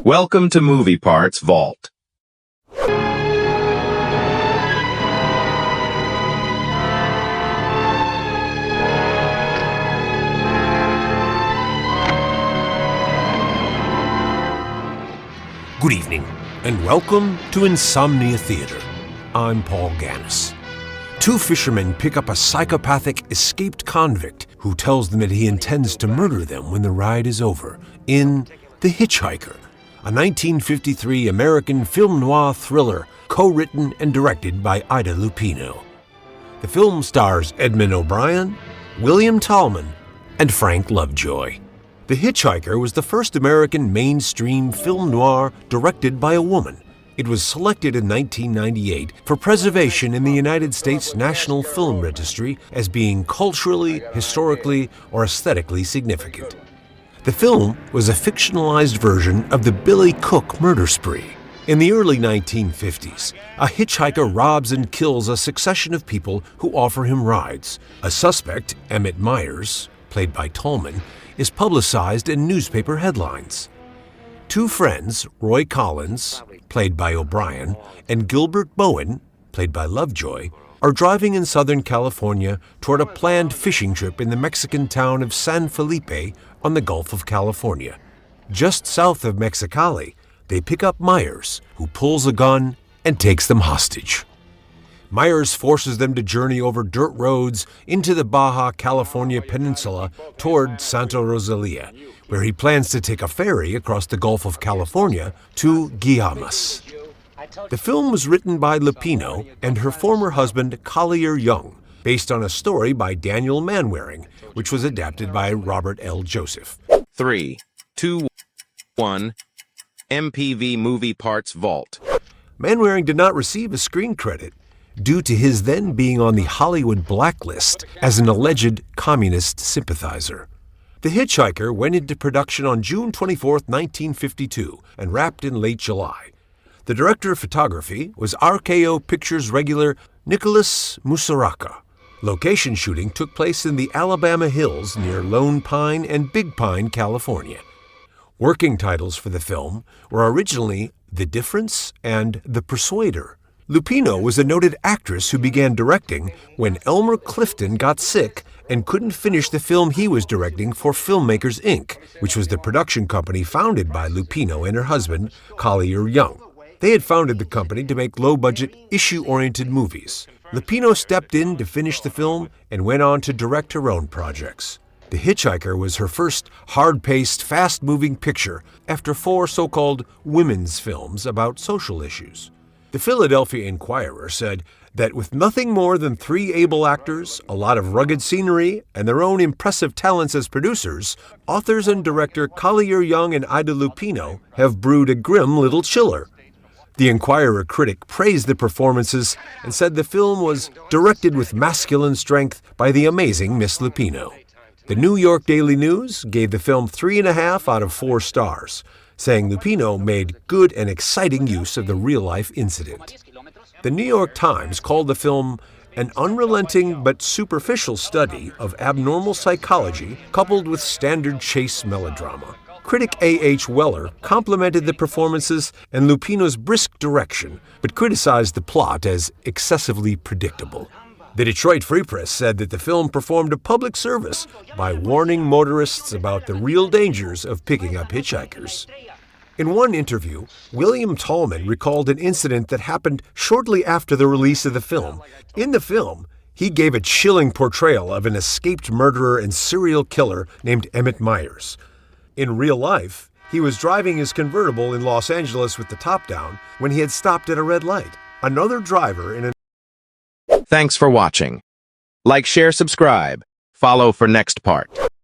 Welcome to Movie Parts Vault. Good evening, and welcome to Insomnia Theater. I'm Paul Gannis. Two fishermen pick up a psychopathic escaped convict who tells them that he intends to murder them when the ride is over in The Hitch Hiker, a 1953 American film noir thriller co-written and directed by Ida Lupino. The film stars Edmund O'Brien, William Tallman, and Frank Lovejoy. The Hitch Hiker was the first American mainstream film noir directed by a woman. It was selected in 1998 for preservation in the United States National Film Registry as being culturally, historically, or aesthetically significant. The film was a fictionalized version of the Billy Cook murder spree. In the early 1950s, a hitchhiker robs and kills a succession of people who offer him rides. A suspect, Emmett Myers, played by Tallman, is publicized in newspaper headlines. Two friends, Roy Collins, played by O'Brien, and Gilbert Bowen, played by Lovejoy, are driving in Southern California toward a planned fishing trip in the Mexican town of San Felipe on the Gulf of California. Just south of Mexicali, they pick up Myers, who pulls a gun and takes them hostage. Myers forces them to journey over dirt roads into the Baja California peninsula toward Santa Rosalia, where he plans to take a ferry across the Gulf of California to Guaymas. The film was written by Lupino and her former husband Collier Young, based on a story by Daniel Manwaring, which was adapted by Robert L. Joseph. 3, 2, 1, MPV Movie Parts Vault. Manwaring did not receive a screen credit due to his then being on the Hollywood blacklist as an alleged communist sympathizer. The Hitch Hiker went into production on June 24, 1952, and wrapped in late July. The director of photography was RKO Pictures regular Nicholas Musaraka. Location shooting took place in the Alabama hills near Lone Pine and Big Pine, California. Working titles for the film were originally The Difference and The Persuader. Lupino was a noted actress who began directing when Elmer Clifton got sick and couldn't finish the film he was directing for Filmmakers, Inc., which was the production company founded by Lupino and her husband, Collier Young. They had founded the company to make low-budget, issue-oriented movies. Lupino stepped in to finish the film and went on to direct her own projects. The Hitch Hiker was her first hard-paced, fast-moving picture after 4 so-called women's films about social issues. The Philadelphia Inquirer said that with nothing more than 3 able actors, a lot of rugged scenery, and their own impressive talents as producers, authors and director Collier Young and Ida Lupino have brewed a grim little chiller. The Inquirer critic praised the performances and said the film was directed with masculine strength by the amazing Miss Lupino. The New York Daily News gave the film 3.5 out of 4 stars, saying Lupino made good and exciting use of the real-life incident. The New York Times called the film an unrelenting but superficial study of abnormal psychology coupled with standard chase melodrama. Critic A.H. Weller complimented the performances and Lupino's brisk direction, but criticized the plot as excessively predictable. The Detroit Free Press said that the film performed a public service by warning motorists about the real dangers of picking up hitchhikers. In one interview, William Tallman recalled an incident that happened shortly after the release of the film. In the film, he gave a chilling portrayal of an escaped murderer and serial killer named Emmett Myers. In real life, he was driving his convertible in Los Angeles with the top down when he had stopped at a red light. Another driver in Thanks for watching. Like, share, subscribe. Follow for next part.